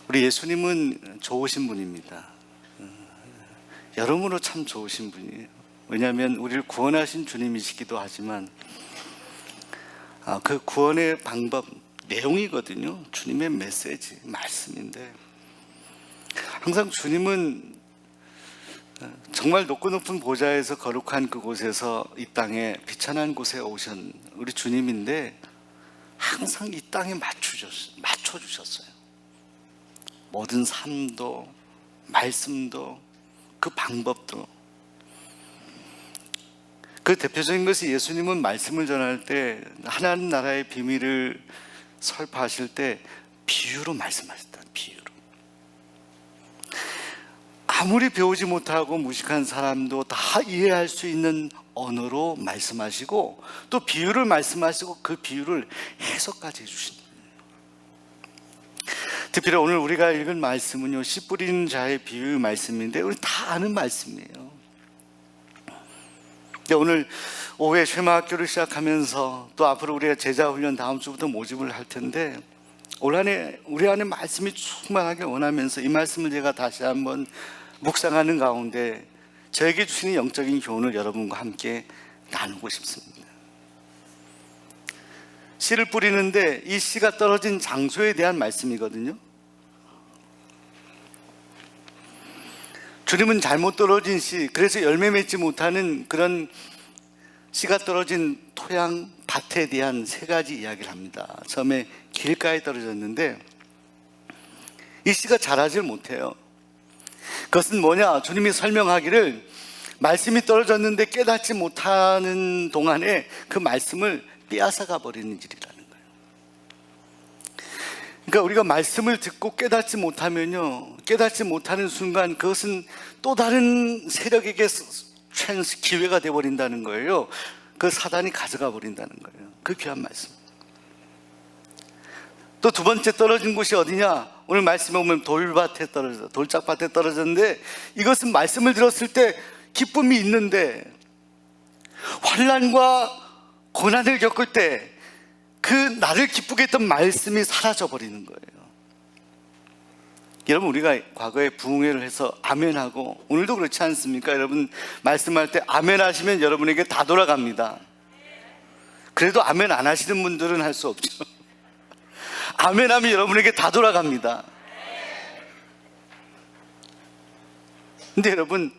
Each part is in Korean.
우리 예수님은 좋으신 분입니다. 여러모로 참 좋으신 분이에요. 왜냐하면 우리를 구원하신 주님이시기도 하지만 그 구원의 방법, 내용이거든요. 주님의 메시지, 말씀인데 항상 주님은 정말 높고 높은 보좌에서 거룩한 그곳에서 이 땅에 비천한 곳에 오신 우리 주님인데 항상 이 땅에 맞춰주셨어요. 모든 삶도 말씀도 그 방법도. 그 대표적인 것이 예수님은 말씀을 전할 때 하나님 나라의 비밀을 설파하실 때 비유로 말씀하셨다. 비유로. 아무리 배우지 못하고 무식한 사람도 다 이해할 수 있는 언어로 말씀하시고 또 비유를 말씀하시고 그 비유를 해석까지 해주신다. 특별히 오늘 우리가 읽은 말씀은요, 씨 뿌리는 자의 비유 말씀인데 우리 다 아는 말씀이에요. 오늘 오후에 쉐마학교를 시작하면서 또 앞으로 우리가 제자훈련 다음 주부터 모집을 할 텐데 올 한해 우리 안에 말씀이 충만하게 원하면서 이 말씀을 제가 다시 한번 묵상하는 가운데 저에게 주시는 영적인 교훈을 여러분과 함께 나누고 싶습니다. 씨를 뿌리는데 이 씨가 떨어진 장소에 대한 말씀이거든요. 주님은 잘못 떨어진 씨, 그래서 열매 맺지 못하는 그런 씨가 떨어진 토양, 밭에 대한 세 가지 이야기를 합니다. 처음에 길가에 떨어졌는데 이 씨가 자라질 못해요. 그것은 뭐냐? 주님이 설명하기를 말씀이 떨어졌는데 깨닫지 못하는 동안에 그 말씀을 빼앗아가 버리는 일이라는 거예요. 그러니까 우리가 말씀을 듣고 깨닫지 못하면요, 깨닫지 못하는 순간 그것은 또 다른 세력에게 기회가 되어버린다는 거예요. 그 사단이 가져가 버린다는 거예요. 그 귀한 말씀. 또 두 번째 떨어진 곳이 어디냐? 오늘 말씀에 보면 돌밭에 떨어져, 돌짝밭에 떨어졌는데 이것은 말씀을 들었을 때 기쁨이 있는데 환난과 고난을 겪을 때 그 나를 기쁘게 했던 말씀이 사라져 버리는 거예요. 여러분, 우리가 과거에 부흥회를 해서 아멘하고 오늘도 그렇지 않습니까? 여러분 말씀할 때 아멘 하시면 여러분에게 다 돌아갑니다. 그래도 아멘 안 하시는 분들은 할 수 없죠. 아멘 하면 여러분에게 다 돌아갑니다. 근데 여러분,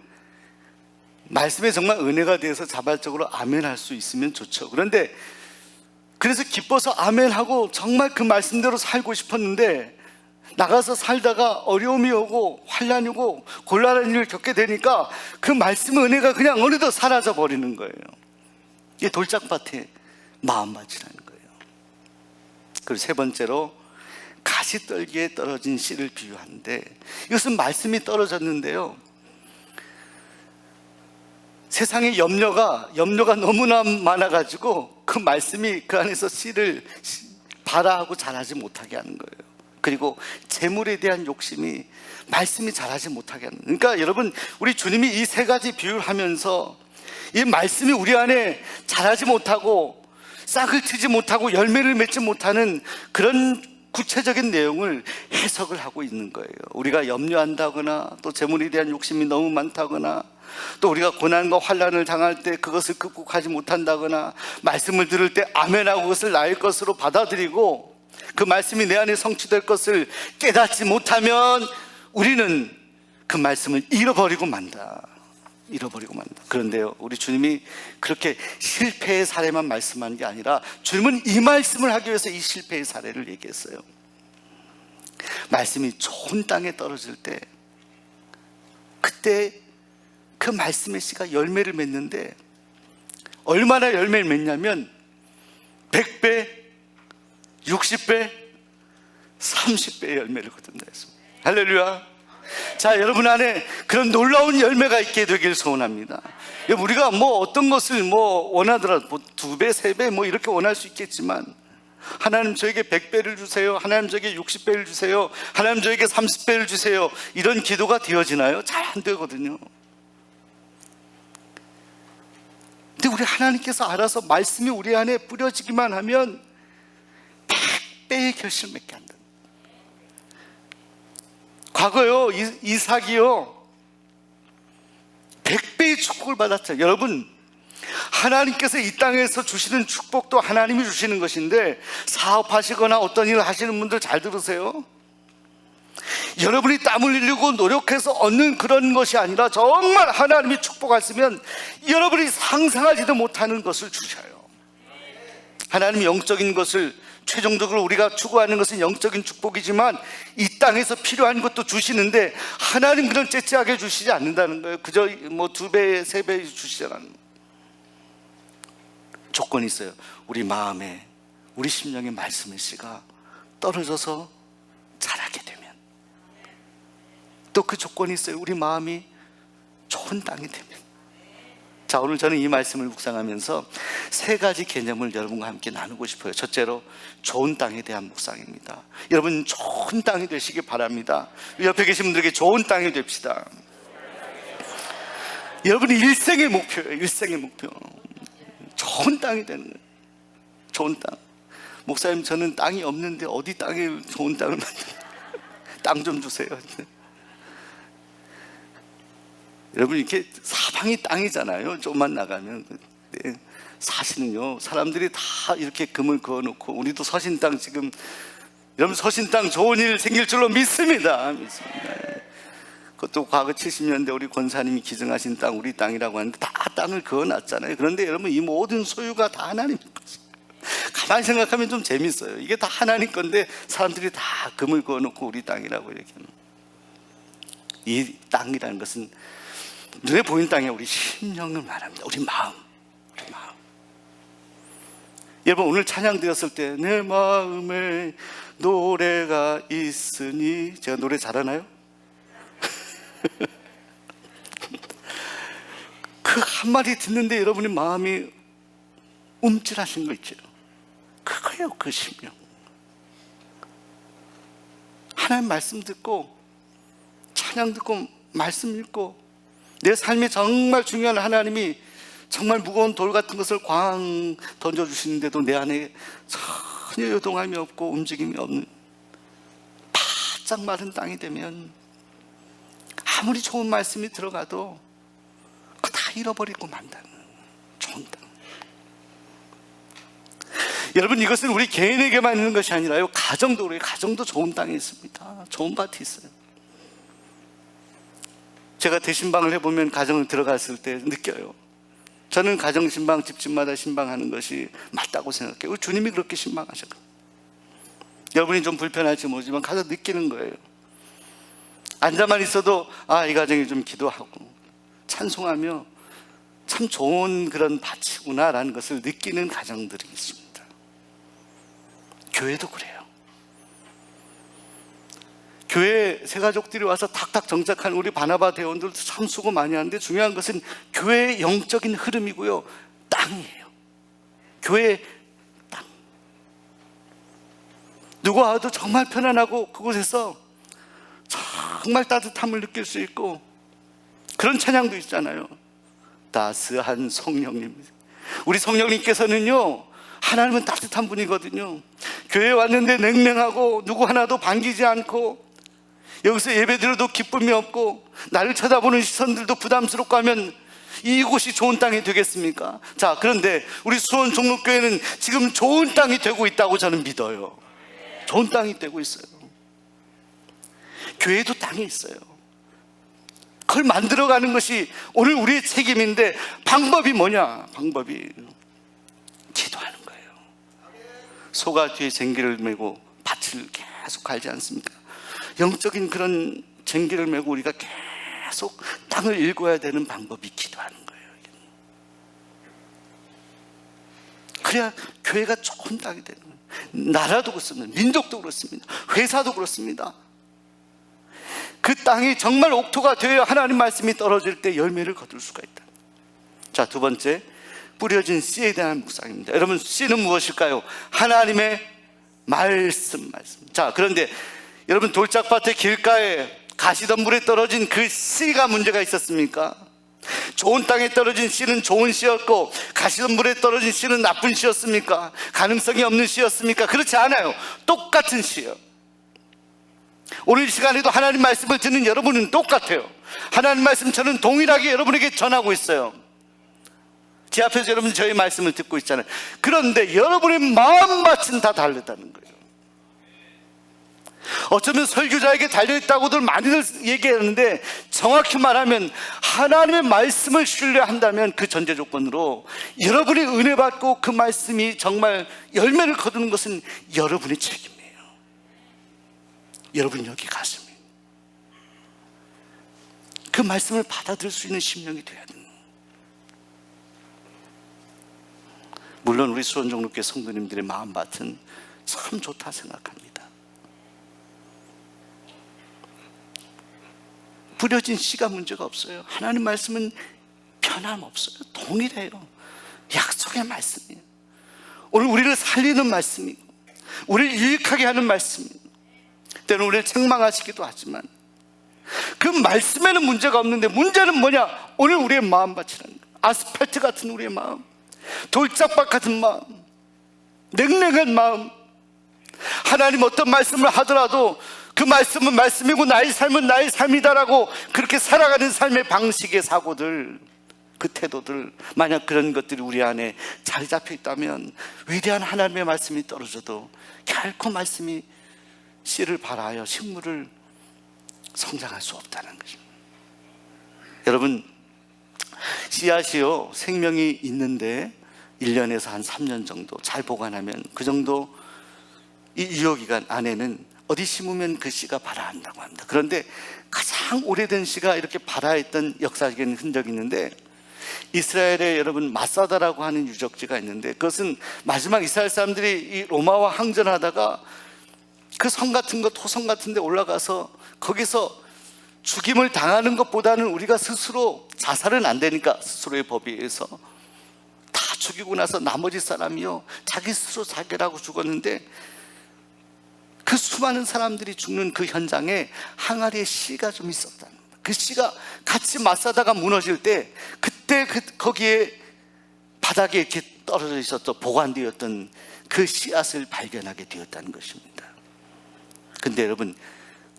말씀에 정말 은혜가 돼서 자발적으로 아멘 할 수 있으면 좋죠. 그런데 그래서 기뻐서 아멘 하고 정말 그 말씀대로 살고 싶었는데 나가서 살다가 어려움이 오고 환난이 오고 곤란한 일을 겪게 되니까 그 말씀의 은혜가 그냥 어느덧 사라져 버리는 거예요. 이게 돌짝밭에 마음밭이라는 거예요. 그리고 세 번째로 가시떨기에 떨어진 씨를 비유하는데 이것은 말씀이 떨어졌는데요, 세상에 염려가 너무나 많아가지고 그 말씀이 그 안에서 씨를 발아하고 자라지 못하게 하는 거예요. 그리고 재물에 대한 욕심이 말씀이 자라지 못하게 하는 거예요. 그러니까 여러분, 우리 주님이 이 세 가지 비유를 하면서 이 말씀이 우리 안에 자라지 못하고 싹을 트지 못하고 열매를 맺지 못하는 그런 구체적인 내용을 해석을 하고 있는 거예요. 우리가 염려한다거나 또 재물에 대한 욕심이 너무 많다거나 또 우리가 고난과 환난을 당할 때 그것을 극복하지 못한다거나 말씀을 들을 때 아멘하고 그것을 나의 것으로 받아들이고 그 말씀이 내 안에 성취될 것을 깨닫지 못하면 우리는 그 말씀을 잃어버리고 만다. 그런데요, 우리 주님이 그렇게 실패의 사례만 말씀하는 게 아니라 주님은 이 말씀을 하기 위해서 이 실패의 사례를 얘기했어요. 말씀이 좋은 땅에 떨어질 때 그때 그 말씀의 씨가 열매를 맺는데 얼마나 열매를 맺냐면 100배, 60배, 30배의 열매를 거둔다 했습니다. 할렐루야. 자, 여러분 안에 그런 놀라운 열매가 있게 되길 소원합니다. 우리가 어떤 것을 원하더라도 2배, 3배 이렇게 원할 수 있겠지만 하나님 저에게 100배를 주세요, 하나님 저에게 60배를 주세요, 하나님 저에게 30배를 주세요, 이런 기도가 되어지나요? 잘 안 되거든요. 근데 우리 하나님께서 알아서 말씀이 우리 안에 뿌려지기만 하면 100배의 결실을 맺게 한다. 과거요, 이삭이요 100배의 축복을 받았죠. 여러분, 하나님께서 이 땅에서 주시는 축복도 하나님이 주시는 것인데, 사업하시거나 어떤 일을 하시는 분들 잘 들으세요. 여러분이 땀을 흘리고 노력해서 얻는 그런 것이 아니라 정말 하나님이 축복하시면 여러분이 상상하지도 못하는 것을 주셔요. 하나님이 영적인 것을, 최종적으로 우리가 추구하는 것은 영적인 축복이지만 이 땅에서 필요한 것도 주시는데, 하나님 그런 째째하게 주시지 않는다는 거예요. 그저 뭐 2배, 3배 주시잖아요. 조건이 있어요. 우리 마음에, 우리 심령의 말씀의 씨가 떨어져서 자라게 되면. 또 그 조건이 있어요. 우리 마음이 좋은 땅이 되면. 자, 오늘 저는 이 말씀을 묵상하면서 3가지 개념을 여러분과 함께 나누고 싶어요. 첫째로, 좋은 땅에 대한 묵상입니다. 여러분, 좋은 땅이 되시길 바랍니다. 옆에 계신 분들에게 좋은 땅이 됩시다. 여러분이 일생의 목표예요. 일생의 목표. 좋은 땅이 되는 거예요. 좋은 땅. 목사님, 저는 땅이 없는데 어디 땅에 좋은 땅을 만들어요? 땅 좀 주세요. 여러분, 이렇게 사방이 땅이잖아요. 조금만 나가면. 네. 사실은요, 사람들이 다 이렇게 금을 그어놓고, 우리도 서신 땅 지금, 여러분 서신 땅 좋은 일 생길 줄로 믿습니다. 그것도 과거 70년대 우리 권사님이 기증하신 땅, 우리 땅이라고 하는데 다 땅을 그어놨잖아요. 그런데 여러분, 이 모든 소유가 다 하나님 것이에요. 가만히 생각하면 좀 재밌어요. 이게 다 하나님 건데 사람들이 다 금을 그어놓고 우리 땅이라고 이렇게. 이 땅이라는 것은 눈에 보이는 땅이 우리 심령을 말합니다. 우리 마음. 여러분, 오늘 찬양 드렸을 때 내 마음에 노래가 있으니, 제가 노래 잘하나요? 그 한마디 듣는데 여러분의 마음이 움찔하신 거 있죠. 그거예요. 그 심령. 하나님 말씀 듣고, 찬양 듣고, 말씀 읽고, 내 삶에 정말 중요한 하나님이 정말 무거운 돌 같은 것을 광 던져주시는데도 내 안에 전혀 요동함이 없고 움직임이 없는 바짝 마른 땅이 되면 아무리 좋은 말씀이 들어가도 그거 다 잃어버리고 만다는 좋은 땅. 여러분, 이것은 우리 개인에게만 있는 것이 아니라요, 가정도 그래요. 가정도 좋은 땅이 있습니다. 좋은 밭이 있어요. 제가 대신방을 해보면 가정을 들어갔을 때 느껴요. 저는 가정 신방, 집집마다 신방하는 것이 맞다고 생각해요. 주님이 그렇게 신방하셨거든요. 여러분이 좀 불편할지 모르지만 가서 느끼는 거예요. 앉아만 있어도 이 가정이 좀 기도하고 찬송하며 참 좋은 그런 밭이구나 라는 것을 느끼는 가정들이 있습니다. 교회도 그래요. 교회 새가족들이 와서 탁탁 정착한 우리 바나바 대원들도 참 수고 많이 하는데, 중요한 것은 교회의 영적인 흐름이고요, 땅이에요. 교회의 땅. 누가 와도 정말 편안하고 그곳에서 정말 따뜻함을 느낄 수 있고, 그런 찬양도 있잖아요. 따스한 성령님. 우리 성령님께서는요, 하나님은 따뜻한 분이거든요. 교회에 왔는데 냉랭하고 누구 하나도 반기지 않고, 여기서 예배드려도 기쁨이 없고 나를 쳐다보는 시선들도 부담스럽고 하면 이곳이 좋은 땅이 되겠습니까? 자, 그런데 우리 수원 종로교회는 지금 좋은 땅이 되고 있다고 저는 믿어요. 좋은 땅이 되고 있어요. 교회도 땅이 있어요. 그걸 만들어가는 것이 오늘 우리의 책임인데, 방법이 뭐냐? 방법이 기도하는 거예요. 소가 뒤에 쟁기를 메고 밭을 계속 갈지 않습니까? 영적인 그런 쟁기를 메고 우리가 계속 땅을 읽어야 되는 방법이 기도하는 거예요. 그래야 교회가 좋은 땅이 되는 거예요. 나라도 그렇습니다. 민족도 그렇습니다. 회사도 그렇습니다. 그 땅이 정말 옥토가 되어 하나님 말씀이 떨어질 때 열매를 거둘 수가 있다. 자, 두 번째, 뿌려진 씨에 대한 묵상입니다. 여러분, 씨는 무엇일까요? 하나님의 말씀. 자, 그런데 여러분, 돌짝밭의 길가에 가시덤불에 떨어진 그 씨가 문제가 있었습니까? 좋은 땅에 떨어진 씨는 좋은 씨였고, 가시덤불에 떨어진 씨는 나쁜 씨였습니까? 가능성이 없는 씨였습니까? 그렇지 않아요. 똑같은 씨예요. 오늘 이 시간에도 하나님 말씀을 듣는 여러분은 똑같아요. 하나님 말씀 저는 동일하게 여러분에게 전하고 있어요. 제 앞에서 여러분 저희 말씀을 듣고 있잖아요. 그런데 여러분의 마음밭은 다 다르다는 거예요. 어쩌면 설교자에게 달려있다고들 많이들 얘기하는데, 정확히 말하면 하나님의 말씀을 신뢰한다면 그 전제 조건으로 여러분이 은혜 받고 그 말씀이 정말 열매를 거두는 것은 여러분의 책임이에요. 여러분 여기 가슴이 그 말씀을 받아들일 수 있는 심령이 되어야 돼요. 물론 우리 수원종로교회 성도님들의 마음밭은 참 좋다 생각합니다. 부려진 씨가 문제가 없어요. 하나님 말씀은 변함없어요. 동일해요. 약속의 말씀이에요. 오늘 우리를 살리는 말씀이고 우리를 유익하게 하는 말씀이에요. 때로는 우리를 책망하시기도 하지만 그 말씀에는 문제가 없는데, 문제는 뭐냐? 오늘 우리의 마음밭이라는 거예요. 아스팔트 같은 우리의 마음, 돌짝밭 같은 마음, 냉랭한 마음. 하나님 어떤 말씀을 하더라도 그 말씀은 말씀이고 나의 삶은 나의 삶이다라고 그렇게 살아가는 삶의 방식의 사고들, 그 태도들, 만약 그런 것들이 우리 안에 자리 잡혀 있다면 위대한 하나님의 말씀이 떨어져도 결코 말씀이 씨를 발하여 식물을 성장할 수 없다는 거죠. 여러분, 씨앗이요 생명이 있는데 1년에서 한 3년 정도 잘 보관하면 그 정도 이 유효기간 안에는 어디 심으면 그 씨가 발아한다고 합니다. 그런데 가장 오래된 씨가 이렇게 발아했던 역사적인 흔적이 있는데, 이스라엘에 여러분 마사다라고 하는 유적지가 있는데, 그것은 마지막 이스라엘 사람들이 이 로마와 항전하다가 그 성 같은 거, 토성 같은 데 올라가서 거기서 죽임을 당하는 것보다는 우리가 스스로 자살은 안 되니까 스스로의 법에 의해서 다 죽이고 나서 나머지 사람이요 자기 스스로 자결하고 죽었는데, 그 수많은 사람들이 죽는 그 현장에 항아리에 씨가 좀 있었다는 거예요. 그 씨가 같이 마사다가 무너질 때 그때 거기에 바닥에 이렇게 떨어져 있었던, 보관되었던 그 씨앗을 발견하게 되었다는 것입니다. 근데 여러분,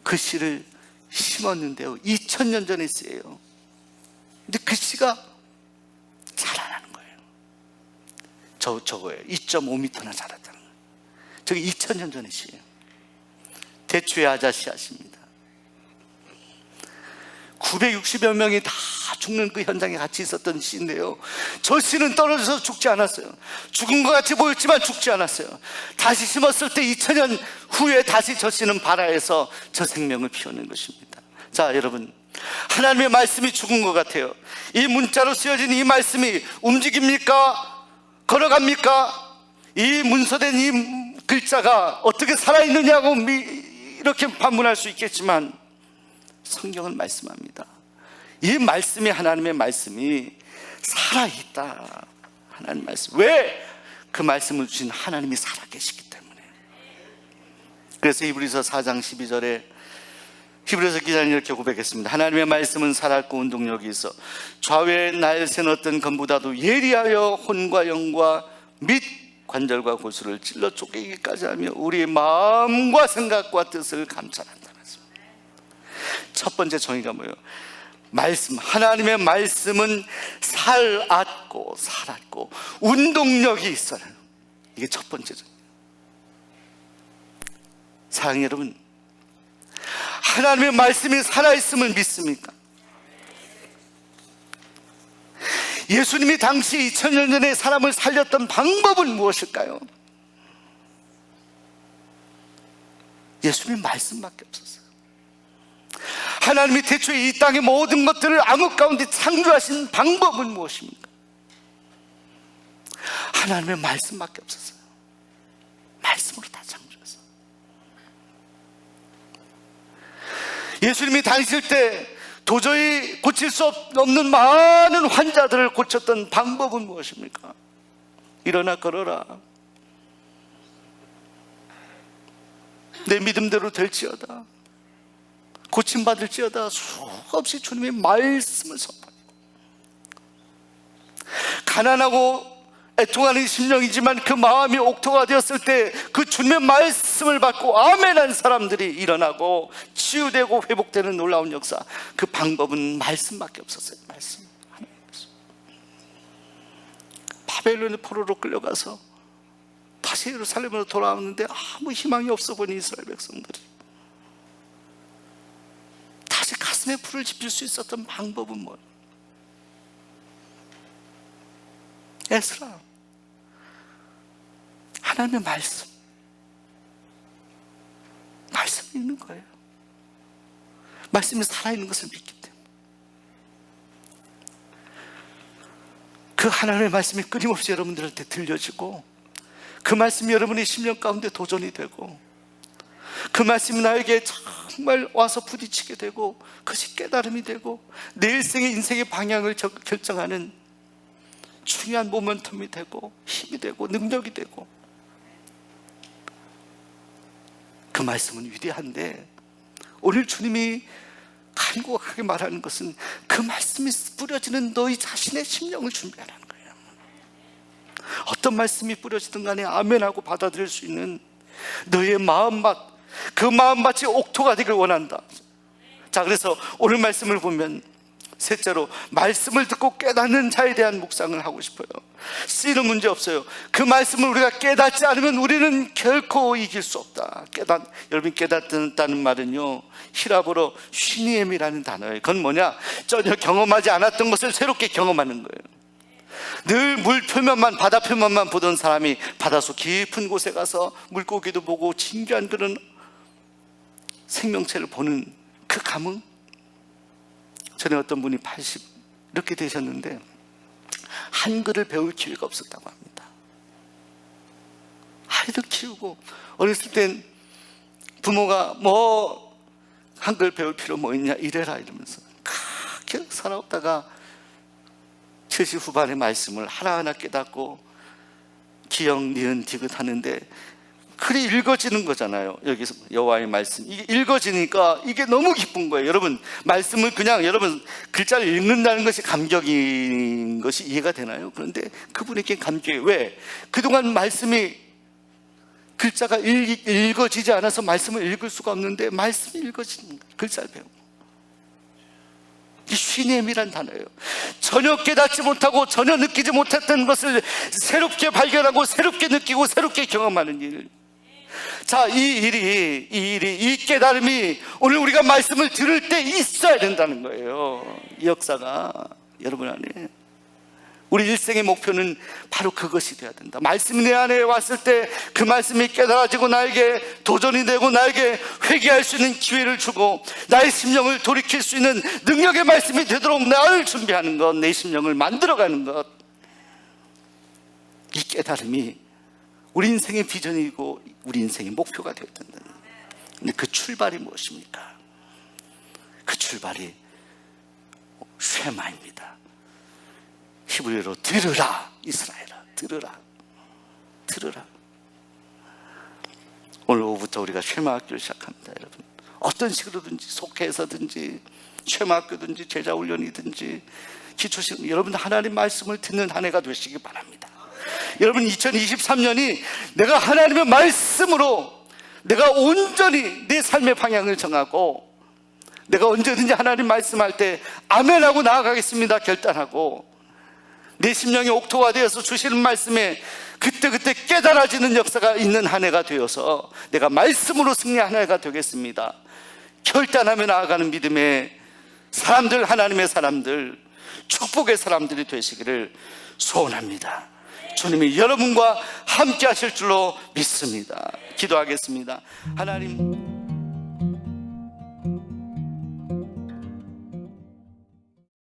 그 씨를 심었는데요 2000년 전에 씨예요. 근데 그 씨가 자라나는 거예요. 저거예요. 2.5m나 자랐다는 거예요. 저게 2000년 전의 씨예요. 대추의 아자 씨앗입니다. 960여 명이 다 죽는 그 현장에 같이 있었던 씨인데요, 저 씨는 떨어져서 죽지 않았어요. 죽은 것 같이 보였지만 죽지 않았어요. 다시 심었을 때 2000년 후에 다시 저 씨는 발아해서 저 생명을 피우는 것입니다. 자, 여러분, 하나님의 말씀이 죽은 것 같아요. 이 문자로 쓰여진 이 말씀이 움직입니까? 걸어갑니까? 이 문서된 이 글자가 어떻게 살아있느냐고 이렇게 반문할 수 있겠지만, 성경은 말씀합니다. 이 말씀이, 하나님의 말씀이 살아있다. 하나님 말씀. 왜? 그 말씀을 주신 하나님이 살아계시기 때문에. 그래서 히브리서 4장 12절에 히브리서 기자는 이렇게 고백했습니다. 하나님의 말씀은 살았고 운동력이 있어 좌우에 날샌 어떤 검보다도 예리하여 혼과 영과 및 관절과 골수를 찔러 쪼개기까지 하며 우리의 마음과 생각과 뜻을 감찰한다. 첫 번째 정의가 뭐예요? 말씀, 하나님의 말씀은 살았고 운동력이 있어요. 이게 첫 번째 정의. 사랑하는 여러분, 하나님의 말씀이 살아있음을 믿습니까? 예수님이 당시 2000년 전에 사람을 살렸던 방법은 무엇일까요? 예수님의 말씀밖에 없었어요. 하나님이 태초에 이 땅의 모든 것들을 암흑 가운데 창조하신 방법은 무엇입니까? 하나님의 말씀밖에 없었어요. 말씀으로 다 창조했어요. 예수님이 다니실 때 도저히 고칠 수 없는 많은 환자들을 고쳤던 방법은 무엇입니까? 일어나 걸어라. 내 믿음대로 될지어다. 고침받을지어다. 수없이 주님의 말씀을 선포하고, 가난하고 애통하는 심령이지만 그 마음이 옥토가 되었을 때 그 주님의 말씀을 받고 아멘한 사람들이 일어나고 치유되고 회복되는 놀라운 역사. 그 방법은 말씀밖에 없었어요. 말씀. 바벨론의 포로로 끌려가서 다시 예루살렘으로 돌아오는데 아무 희망이 없어 보이는 이스라엘 백성들이 다시 가슴에 불을 지필 수 있었던 방법은 뭐예요? 에스라, 하나님의 말씀이 있는 거예요. 말씀이 살아있는 것을 믿기 때문에 그 하나님의 말씀이 끊임없이 여러분들한테 들려지고 그 말씀이 여러분의 심령 가운데 도전이 되고 그 말씀이 나에게 정말 와서 부딪히게 되고 그것이 깨달음이 되고 내 일생의 인생의 방향을 결정하는 중요한 모멘텀이 되고 힘이 되고 능력이 되고 그 말씀은 위대한데 오늘 주님이 간곡하게 말하는 것은 그 말씀이 뿌려지는 너희 자신의 심령을 준비하라는 거예요. 어떤 말씀이 뿌려지든 간에 아멘하고 받아들일 수 있는 너의 마음밭, 그 마음밭이 옥토가 되길 원한다. 자, 그래서 오늘 말씀을 보면 셋째로 말씀을 듣고 깨닫는 자에 대한 묵상을 하고 싶어요. 씨는 문제 없어요. 그 말씀을 우리가 깨닫지 않으면 우리는 결코 이길 수 없다. 여러분, 깨닫다는 말은요 히라보로 쉬니엠이라는 단어예요. 그건 뭐냐? 전혀 경험하지 않았던 것을 새롭게 경험하는 거예요. 늘 물 표면만, 바다 표면만 보던 사람이 바닷속 깊은 곳에 가서 물고기도 보고 진귀한 그런 생명체를 보는 그 감흥. 전에 어떤 분이 80 이렇게 되셨는데 한글을 배울 기회가 없었다고 합니다. 아이들 키우고 어렸을 땐 부모가 뭐 한글 배울 필요 뭐 있냐 이래라 이러면서 그렇게 살아오다가 70 후반의 말씀을 하나하나 깨닫고 기역, 니은, 디귿 하는데 글이 읽어지는 거잖아요. 여기서 여호와의 말씀 이게 읽어지니까 이게 너무 기쁜 거예요. 여러분, 말씀을 그냥 여러분 글자를 읽는다는 것이 감격인 것이 이해가 되나요? 그런데 그분에게 감격이 왜? 그동안 말씀이 글자가 읽어지지 않아서 말씀을 읽을 수가 없는데 말씀이 읽어지는 거예요. 글자를 배우고. 이 쉬넴이란 단어예요. 전혀 깨닫지 못하고 전혀 느끼지 못했던 것을 새롭게 발견하고 새롭게 느끼고 새롭게 경험하는 일. 자, 이 깨달음이 오늘 우리가 말씀을 들을 때 있어야 된다는 거예요. 이 역사가 여러분 안에. 우리 일생의 목표는 바로 그것이 되어야 된다. 말씀이 내 안에 왔을 때 그 말씀이 깨달아지고 나에게 도전이 되고 나에게 회개할 수 있는 기회를 주고 나의 심령을 돌이킬 수 있는 능력의 말씀이 되도록 나를 준비하는 것, 내 심령을 만들어가는 것. 이 깨달음이 우리 인생의 비전이고 우리 인생의 목표가 되어야 된다. 근데 그 출발이 무엇입니까? 그 출발이 쉐마입니다. 히브리어로 들으라, 이스라엘아, 들으라. 오늘 오후부터 우리가 쉐마 학교를 시작합니다. 여러분, 어떤 식으로든지 속해서든지 쉐마 학교든지 제자훈련이든지 기초식, 여러분 하나님 말씀을 듣는 한 해가 되시기 바랍니다. 여러분, 2023년이 내가 하나님의 말씀으로 내가 온전히 내 삶의 방향을 정하고 내가 언제든지 하나님 말씀할 때 아멘하고 나아가겠습니다 결단하고 내 심령이 옥토가 되어서 주시는 말씀에 그때그때 깨달아지는 역사가 있는 한 해가 되어서 내가 말씀으로 승리한 한 해가 되겠습니다. 결단하며 나아가는 믿음의 사람들, 하나님의 사람들, 축복의 사람들이 되시기를 소원합니다. 주님이 여러분과 함께 하실 줄로 믿습니다. 기도하겠습니다. 하나님,